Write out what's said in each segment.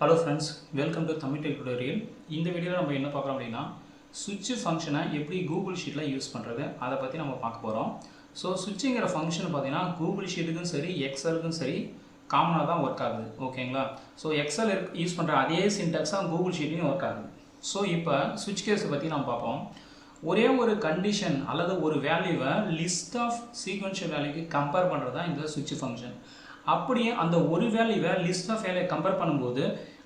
Hello friends, welcome to Tamil Tech Tutorial. இந்த வீடியோல நம்ம என்ன பார்க்கறோம் அப்படினா switch ஃபங்க்ஷனை எப்படி Google Sheetல யூஸ் பண்றது அத பத்தி நம்ம பார்க்க போறோம். சோ switchங்கிற ஃபங்க்ஷன் பாத்தீங்கன்னா Google Sheetக்கும் சரி Excelக்கும் சரி காமனா தான் வர்க் ஆகுது. ஓகேங்களா? சோ Excel யூஸ் பண்ற அதே சின்டாக்ஸ் தான் Google Sheetலயும் வர்க் ஆகுது. சோ இப்போ switch கேஸ் பத்தி நாம பார்ப்போம். ஒரே ஒரு கண்டிஷன் அல்லது ஒரு வேல்யூவை லிஸ்ட் ஆஃப் சீக்வென்ஷியல் வேல்யூக்கு கம்பேர் பண்றது தான் இந்த switch ஃபங்க்ஷன். அப்படியே அந்த ஒரு வேல்யூவை லிஸ்ட் ஆஃப் வேல்யூ கம்பேர் பண்ணும்போது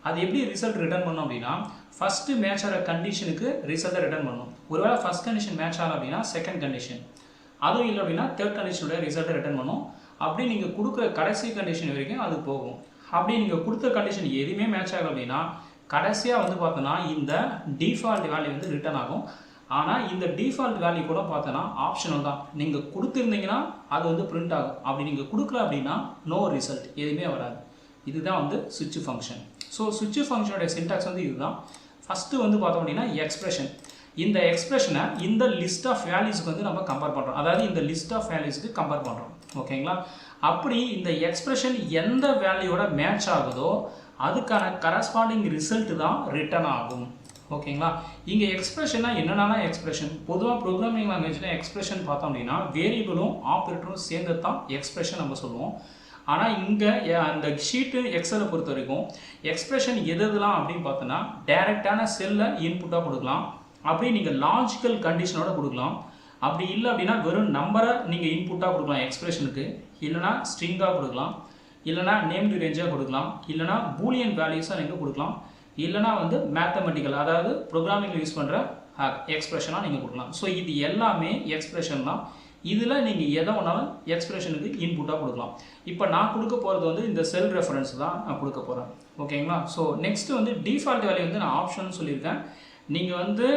அது எப்படி ரிசல்ட் ரிட்டர்ன் பண்ணும் அப்படின்னா ஃபர்ஸ்ட் மேட்ச் ஆகிற கண்டிஷனுக்கு ரிசல்ட்டை ரிட்டர்ன் பண்ணும். ஒருவேளை ஃபர்ஸ்ட் கண்டிஷன் மேட்ச் ஆகல அப்படின்னா செகண்ட் கண்டிஷன், அதுவும் இல்லை அப்படின்னா தேர்ட் கண்டிஷனுடைய ரிசல்ட்டை ரிட்டர்ன் பண்ணும். அப்படி நீங்கள் கொடுக்குற கடைசி கண்டிஷன் வரைக்கும் அது போகும். அப்படி நீங்கள் கொடுத்த கண்டிஷன் எதுவுமே மேட்ச் ஆகல அப்படின்னா கடைசியாக வந்து பார்த்தோன்னா இந்த டிஃபால்ட் வேல்யூ வந்து ரிட்டர்ன் ஆகும். ஆனால் இந்த டிஃபால்ட் வேல்யூ கூட பார்த்தோன்னா ஆப்ஷனல் தான். நீங்கள் கொடுத்துருந்தீங்கன்னா அது வந்து பிரிண்ட் ஆகும். அப்படி நீங்கள் கொடுக்கல அப்படின்னா நோ ரிசல்ட், எதுவுமே வராது. இதுதான் வந்து switch ஃபங்க்ஷன். ஸோ switch ஃபங்க்ஷனோட சின்டாக்ஸ் வந்து இதுதான். ஃபஸ்ட்டு வந்து பார்த்தோம் அப்படின்னா எக்ஸ்பிரஷன். இந்த எக்ஸ்பிரஷனை இந்த லிஸ்ட் ஆஃப் வேல்யூஸ்க்கு வந்து நம்ம கம்பேர் பண்ணுறோம். அதாவது இந்த லிஸ்ட் ஆஃப் வேல்யூஸ்க்கு கம்பேர் பண்ணுறோம். ஓகேங்களா? அப்படி இந்த எக்ஸ்பிரஷன் எந்த வேல்யூவோட மேட்ச் ஆகுதோ அதுக்கான கரஸ்பாண்டிங் ரிசல்ட் தான் ரிட்டர்ன் ஆகும். ஓகேங்களா? இங்கே எக்ஸ்பிரஷனா என்னென்னா எக்ஸ்பிரஷன் பொதுவாக ப்ரோக்ராமிங் லாங்குவேஜில் எக்ஸ்பிரஷன் பார்த்தோம் அப்படின்னா வேரியபிளும் ஆப்ரேட்டரும் சேர்ந்து தான் எக்ஸ்பிரஷன் நம்ம சொல்லுவோம். ஆனால் இங்கே அந்த ஷீட்டு எக்ஸலை பொறுத்த வரைக்கும் எக்ஸ்பிரஷன் எதுலாம் அப்படின்னு பார்த்தோன்னா டைரெக்டான செல்லை இன்புட்டாக கொடுக்கலாம். அப்படி நீங்கள் லாஜிக்கல் கண்டிஷனோட கொடுக்கலாம். அப்படி இல்லை அப்படின்னா வெறும் நம்பரை நீங்கள் இன்புட்டாக கொடுக்கலாம் எக்ஸ்பிரஷனுக்கு, இல்லைனா ஸ்ட்ரிங்காக கொடுக்கலாம், இல்லைனா நேம்டு ரேஞ்சாக கொடுக்கலாம், இல்லைனா பூலியன் வேல்யூஸாக நீங்கள் கொடுக்கலாம், இல்லைனா வந்து மேத்தமெட்டிக்கல் அதாவது ப்ரோக்ராமிங்கில் யூஸ் பண்ணுற எக்ஸ்பிரஷனாக நீங்கள் கொடுக்கலாம். ஸோ இது எல்லாமே எக்ஸ்பிரஷன் தான். இதில் நீங்கள் எதை வேணாலும் எக்ஸ்பிரஷனுக்கு இன்புட்டாக கொடுக்கலாம். இப்போ நான் கொடுக்க போகிறது வந்து இந்த செல் ரெஃபரன்ஸ் தான் நான் கொடுக்க போகிறேன். ஓகேங்களா? ஸோ நெக்ஸ்ட்டு வந்து டிஃபால்ட் வேல்யூ வந்து நான் ஆப்ஷன் சொல்லியிருக்கேன். நீங்கள் வந்து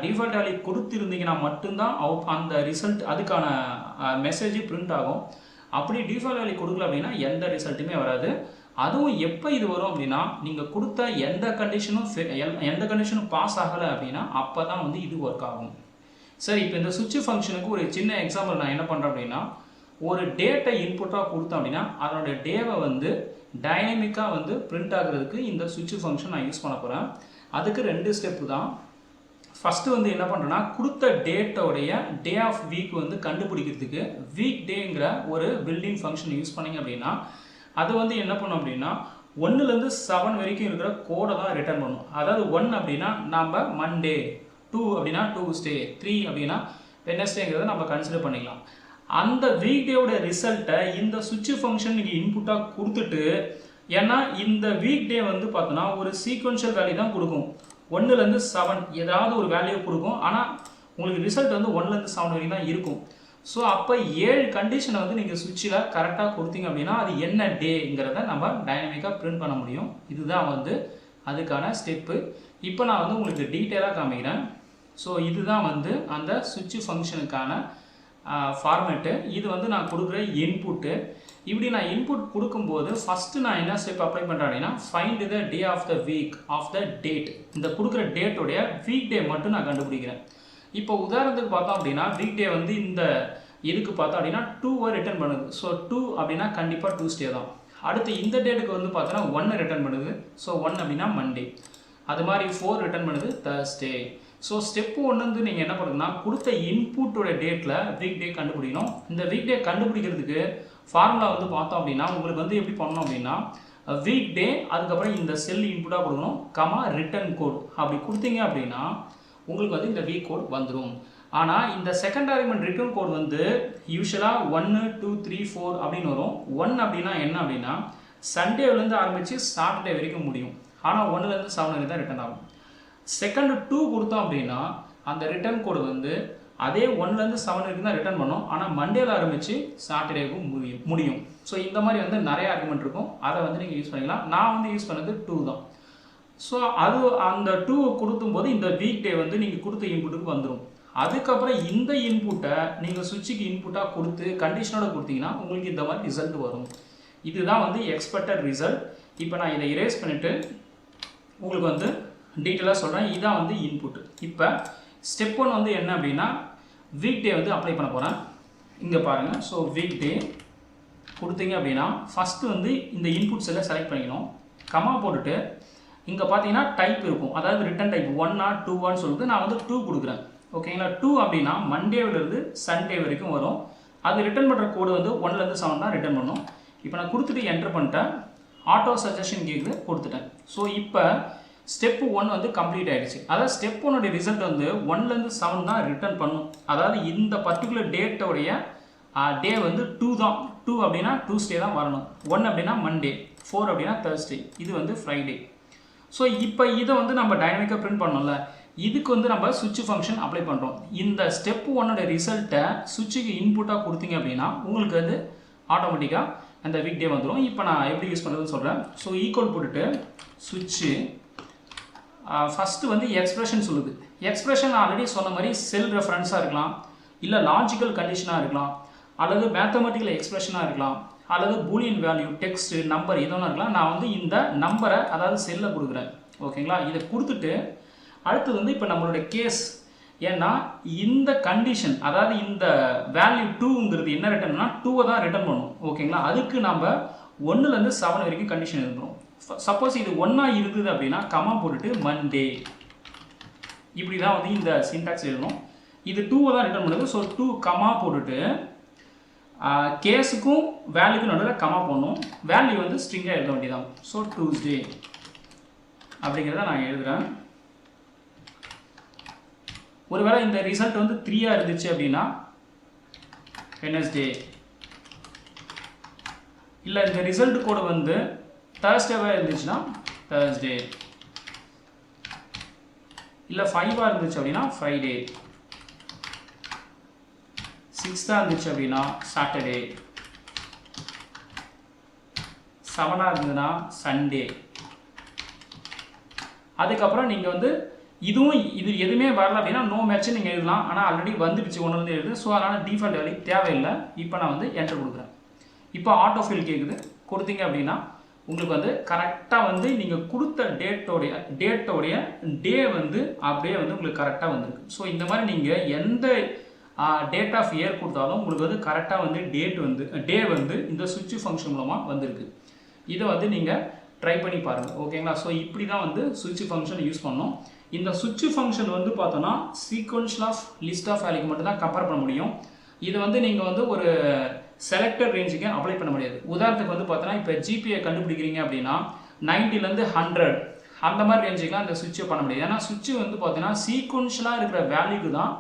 டிஃபால்ட் வேல்யூ கொடுத்துருந்தீங்கன்னா மட்டும்தான் அந்த ரிசல்ட் அதுக்கான மெசேஜ் பிரிண்ட் ஆகும். அப்படி டிஃபால்ட் வேல்யூ கொடுக்கல அப்படின்னா எந்த ரிசல்ட்டுமே வராது. அதுவும் எப்போ இது வரும் அப்படின்னா நீங்கள் கொடுத்த எந்த கண்டிஷனும் பாஸ் ஆகலை அப்படின்னா அப்போ தான் வந்து இது ஒர்க் ஆகும். சரி, இப்போ இந்த switch ஃபங்க்ஷனுக்கு ஒரு சின்ன எக்ஸாம்பிள் நான் என்ன பண்ணுறேன் அப்படின்னா ஒரு டேட்டை இன்புட்டாக கொடுத்தோம் அப்படின்னா அதனுடைய டேவை வந்து டைனமிக்காக வந்து பிரிண்ட் ஆகுறதுக்கு இந்த switch ஃபங்க்ஷன் நான் யூஸ் பண்ண போகிறேன். அதுக்கு 2 ஸ்டெப்பு தான். ஃபஸ்ட்டு வந்து என்ன பண்ணுறேன்னா கொடுத்த டேட்டோடைய டே ஆஃப் வீக் வந்து கண்டுபிடிக்கிறதுக்கு வீக் டேங்கிற ஒரு பில்டிங் ஃபங்க்ஷன் யூஸ் பண்ணிங்க அப்படின்னா அது வந்து என்ன பண்ணும் அப்படின்னா 1லேருந்து 7 வரைக்கும் இருக்கிற கோடை தான் ரிட்டர்ன் பண்ணும். அதாவது 1 அப்படின்னா நம்ம மண்டே, 2 அப்படின்னா டூஸ்டே, 3 அப்படின்னா வெட்னஸ்டேங்கிறத நம்ம கன்சிடர் பண்ணிக்கலாம். அந்த வீக் டேவோட ரிசல்ட்டை இந்த switch ஃபங்க்ஷன் நீங்கள் இன்புட்டாக கொடுத்துட்டு, ஏன்னா இந்த வீக் டே வந்து பார்த்தோன்னா ஒரு சீக்வென்ஷியல் வேல்யூ தான் கொடுக்கும். 1லேருந்து 7 ஏதாவது ஒரு வேல்யூ கொடுக்கும். ஆனால் உங்களுக்கு ரிசல்ட் வந்து 1லேருந்து 7 வரைக்கும் தான் இருக்கும். ஸோ அப்போ 7 கண்டிஷனை வந்து நீங்கள் சுவிட்சில் கரெக்டாக கொடுத்தீங்க அப்படின்னா அது என்ன டேங்கிறத நம்ம டைனமிக்காக பிரிண்ட் பண்ண முடியும். இதுதான் வந்து அதுக்கான ஸ்டெப்பு. இப்போ நான் வந்து உங்களுக்கு டீட்டெயிலாக காமிக்கிறேன். ஸோ இதுதான் வந்து அந்த switch ஃபங்க்ஷனுக்கான ஃபார்மேட்டு. இது வந்து நான் கொடுக்குற இன்புட்டு. இப்படி நான் இன்புட் கொடுக்கும்போது ஃபஸ்ட்டு நான் என்ன ஸ்டெப் அப்ளை பண்ணுறேன் அப்படின்னா find the day of the week of the date. இந்த கொடுக்குற டேட்டோடைய வீக் டே மட்டும் நான் கண்டுபிடிக்கிறேன். இப்போ உதாரணத்துக்கு பார்த்தோம் அப்படின்னா வீக் டே வந்து இந்த இதுக்கு பார்த்தோம் அப்படின்னா 2 ரிட்டர்ன் பண்ணுது. ஸோ 2 அப்படின்னா கண்டிப்பாக டூஸ்டே தான். அடுத்து இந்த டேட்டுக்கு வந்து பார்த்தோன்னா 1 ரிட்டர்ன் பண்ணுது. ஸோ 1 அப்படின்னா மண்டே. அது மாதிரி 4 ரிட்டர்ன் பண்ணுது தர்ஸ்டே. ஸோ ஸ்டெப்பு 1 வந்து நீங்கள் என்ன பண்ணுங்கன்னா கொடுத்த இன்புட்டோட டேட்டில் வீக் டே கண்டுபிடிக்கணும். இந்த வீக் டே கண்டுபிடிக்கிறதுக்கு ஃபார்முலா வந்து பார்த்தோம் அப்படின்னா உங்களுக்கு வந்து எப்படி பண்ணணும் அப்படின்னா வீக் டே அதுக்கப்புறம் இந்த செல் இன்புட்டாக கொடுக்கணும், ரிட்டர்ன் கோட். அப்படி கொடுத்தீங்க அப்படின்னா உங்களுக்கு வந்து இந்த வீக் கோட் வந்துடும். ஆனால் இந்த செகண்ட் ஆர்குமெண்ட் ரிட்டர்ன் கோட் வந்து யூஸ்வலாக 1, 2, 3, 4 அப்படின்னு வரும். 1 அப்படின்னா என்ன அப்படின்னா சண்டேவிலேருந்து ஆரம்பித்து சாட்டர்டே வரைக்கும் முடியும். ஆனால் 1லேருந்து 7 வரைக்கும் தான் ரிட்டர்ன் ஆகும். செகண்ட் 2 கொடுத்தோம் அப்படின்னா அந்த ரிட்டர்ன் கோடு வந்து அதே 1லேருந்து 7 வரைக்கும் தான் ரிட்டர்ன் பண்ணும். ஆனால் மண்டேல ஆரம்பித்து சாட்டர்டேவுக்கும் முடியும். ஸோ இந்த மாதிரி வந்து நிறைய ஆர்குமெண்ட் இருக்கும். அதை வந்து நீங்கள் யூஸ் பண்ணிக்கலாம். நான் வந்து யூஸ் பண்ணது 2 தான். ஸோ அது அந்த 2 கொடுக்கும்போது இந்த வீக் டே வந்து நீங்கள் கொடுத்த இன்புட்டுக்கு வந்துடும். அதுக்கப்புறம் இந்த இன்புட்டை நீங்கள் சுவிட்சுக்கு இன்புட்டாக கொடுத்து கண்டிஷனோட கொடுத்தீங்கன்னா உங்களுக்கு இந்த மாதிரி ரிசல்ட் வரும். இதுதான் வந்து எக்ஸ்பெக்டட் ரிசல்ட். இப்போ நான் இதை இரேஸ் பண்ணிவிட்டு உங்களுக்கு வந்து டீட்டெயிலாக சொல்கிறேன். இதான் வந்து இன்புட்டு. இப்போ ஸ்டெப் 1 வந்து என்ன அப்படின்னா வீக் டே வந்து அப்ளை பண்ண போகிறேன். இங்கே பாருங்கள். ஸோ வீக் டே கொடுத்தீங்க அப்படின்னா ஃபஸ்ட்டு வந்து இந்த இன்புட்ஸ் எல்லாம் செலக்ட் பண்ணிக்கணும். கமா போட்டுட்டு இங்கே பார்த்தீங்கன்னா டைப் இருக்கும், அதாவது ரிட்டன் டைப் 1 or 2 சொல்லிட்டு நான் வந்து 2 கொடுக்குறேன். ஓகேங்களா, 2 அப்படின்னா மண்டேவிலேருந்து சண்டே வரைக்கும் வரும். அது ரிட்டன் பண்ணுற கோடு வந்து 1லேருந்து 7 தான் ரிட்டன் பண்ணும். இப்போ நான் கொடுத்துட்டு என்டர் பண்ணிட்டேன், ஆட்டோ சஜஷன் கேட்குது, கொடுத்துட்டேன். ஸோ இப்போ ஸ்டெப் 1 வந்து கம்ப்ளீட் ஆகிடுச்சு. அதாவது ஸ்டெப் 1 ரிசல்ட் வந்து 1லேருந்து 7 தான் ரிட்டன் பண்ணும். அதாவது இந்த பர்டிகுலர் டேட்டோடைய டே வந்து 2 தான். 2 அப்படின்னா டூஸ்டே தான் வரணும், 1 அப்படின்னா மண்டே, 4 அப்படின்னா தேர்ஸ்டே, இது வந்து ஃப்ரைடே. ஸோ இப்போ இதை வந்து நம்ம டைனமிக்காக பிரிண்ட் பண்ணோம்ல, இதுக்கு வந்து நம்ம சுவிட்ச் ஃபங்க்ஷன் அப்ளை பண்ணுறோம். இந்த ஸ்டெப் 1 ரிசல்ட்டை சுவிட்சுக்கு இன்புட்டாக கொடுத்தீங்க அப்படின்னா உங்களுக்கு வந்து ஆட்டோமேட்டிக்காக அந்த வீக் டே வந்துடும். இப்போ நான் எப்படி யூஸ் பண்ணுறதுன்னு சொல்கிறேன். ஸோ ஈக்குவல் போட்டுட்டு சுவிட்சு ஃபஸ்ட்டு வந்து எக்ஸ்பிரஷன் சொல்லுது. எக்ஸ்பிரஷன் ஆல்ரெடி சொன்ன மாதிரி செல் ரெஃபரன்ஸாக இருக்கலாம், இல்லை லாஜிக்கல் கண்டிஷனாக இருக்கலாம், அல்லது மேத்தமெட்டிக்கல் எக்ஸ்பிரஷனாக இருக்கலாம், அல்லது பூலியன் வேல்யூ, டெக்ஸ்ட், நம்பர் எதுவும் இருக்கலாம். நான் வந்து இந்த நம்பரை அதாவது செல்லை கொடுக்குறேன். ஓகேங்களா, இதை கொடுத்துட்டு அடுத்தது வந்து இப்போ நம்மளுடைய கேஸ், ஏன்னா இந்த கண்டிஷன் அதாவது இந்த வேல்யூ 2ங்கிறது என்ன ரிட்டர்ன்னா 2 தான் ரிட்டர்ன் பண்ணும். ஓகேங்களா, அதுக்கு நம்ம 1லேருந்து 7 வரைக்கும் கண்டிஷன் இருந்துடும். சப்போஸ் இது 1 இருந்தது அப்படின்னா கமா போட்டுட்டு மண்டே, இப்படி தான் வந்து இந்த சின்டாக்ஸ் எழுதணும். இது 2 தான் ரிட்டர்ன் பண்ணுது. ஸோ 2 கமா போட்டுட்டு கேஸுக்கும் வேல்யூக்கும் நடுவில் கமா போடணும். வேல்யூ வந்து ஸ்ட்ரிங்காக எழுத வேண்டியதான். ஸோ டூஸ்டே அப்படிங்கிறத நான் எழுதுகிறேன். ஒருவேளை இந்த ரிசல்ட் வந்து 3 இருந்துச்சு அப்படின்னா வெட்னஸ்டே, இல்லை இந்த ரிசல்ட் கோடு வந்து தேர்ஸ்டேவாக இருந்துச்சுன்னா தேர்ஸ்டே, இல்லை 5 இருந்துச்சு அப்படின்னா ஃப்ரைடே, 6 இருந்துச்சு அப்படின்னா சாட்டர்டே, 7 இருந்ததுன்னா சண்டே. அதுக்கப்புறம் நீங்கள் வந்து இது எதுவுமே வரல அப்படின்னா நோ மேட்ச் நீங்கள் எழுதலாம். ஆனால் ஆல்ரெடி வந்துடுச்சு 1லேருந்து எழுது. ஸோ அதனால் டிஃபால்ட் வேல்யூ தேவையில்லை. இப்போ நான் வந்து என்டர் கொடுக்குறேன். இப்போ ஆட்டோ ஃபில் கேட்குது, கொடுத்தீங்க அப்படின்னா உங்களுக்கு வந்து கரெக்டாக வந்து நீங்கள் கொடுத்த டேட்டோடைய டே வந்து அப்படியே வந்து உங்களுக்கு கரெக்டாக வந்துருக்கு. ஸோ இந்த மாதிரி நீங்கள் எந்த டேட் ஆஃப் இயர் கொடுத்தாலும் உங்களுக்கு வந்து கரெக்டாக வந்து டே வந்து இந்த சுவிட்ச் ஃபங்க்ஷன் மூலமாக வந்திருக்கு. இதை வந்து நீங்கள் ட்ரை பண்ணி பாருங்கள். ஓகேங்களா, ஸோ இப்படி தான் வந்து சுவிட்ச் ஃபங்க்ஷன் யூஸ் பண்ணோம். இந்த சுவிட்ச் ஃபங்க்ஷன் வந்து பார்த்தோன்னா சீக்வன்ஷியல் ஆஃப் லிஸ்ட் ஆஃப் வேல்யூக்கு மட்டும் தான் கம்பேர் பண்ண முடியும். இது வந்து நீங்கள் வந்து ஒரு செலக்டட் ரேஞ்சுக்கு அப்ளை பண்ண முடியாது. உதாரணத்துக்கு வந்து பார்த்தோன்னா இப்போ ஜிபியை கண்டுபிடிக்கிறீங்க அப்படின்னா 90லேருந்து 100 அந்த மாதிரி ரேஞ்சுக்கெலாம் இந்த சுவிட்சை பண்ண முடியாது. ஏன்னா சுவிட்சு வந்து பார்த்தீங்கன்னா சீக்வன்ஷியலாக இருக்கிற வேல்யூக்கு தான்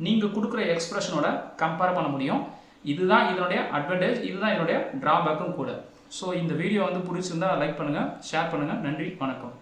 நீங்கள் கொடுக்குற எக்ஸ்பிரஷனோட கம்பேர் பண்ண முடியும். இதுதான் இதனுடைய அட்வான்டேஜ், இதுதான் இதனுடைய ட்ராபேக்கும் கூட. ஸோ இந்த வீடியோ வந்து பிடிச்சிருந்தா லைக் பண்ணுங்கள், ஷேர் பண்ணுங்கள். நன்றி, வணக்கம்.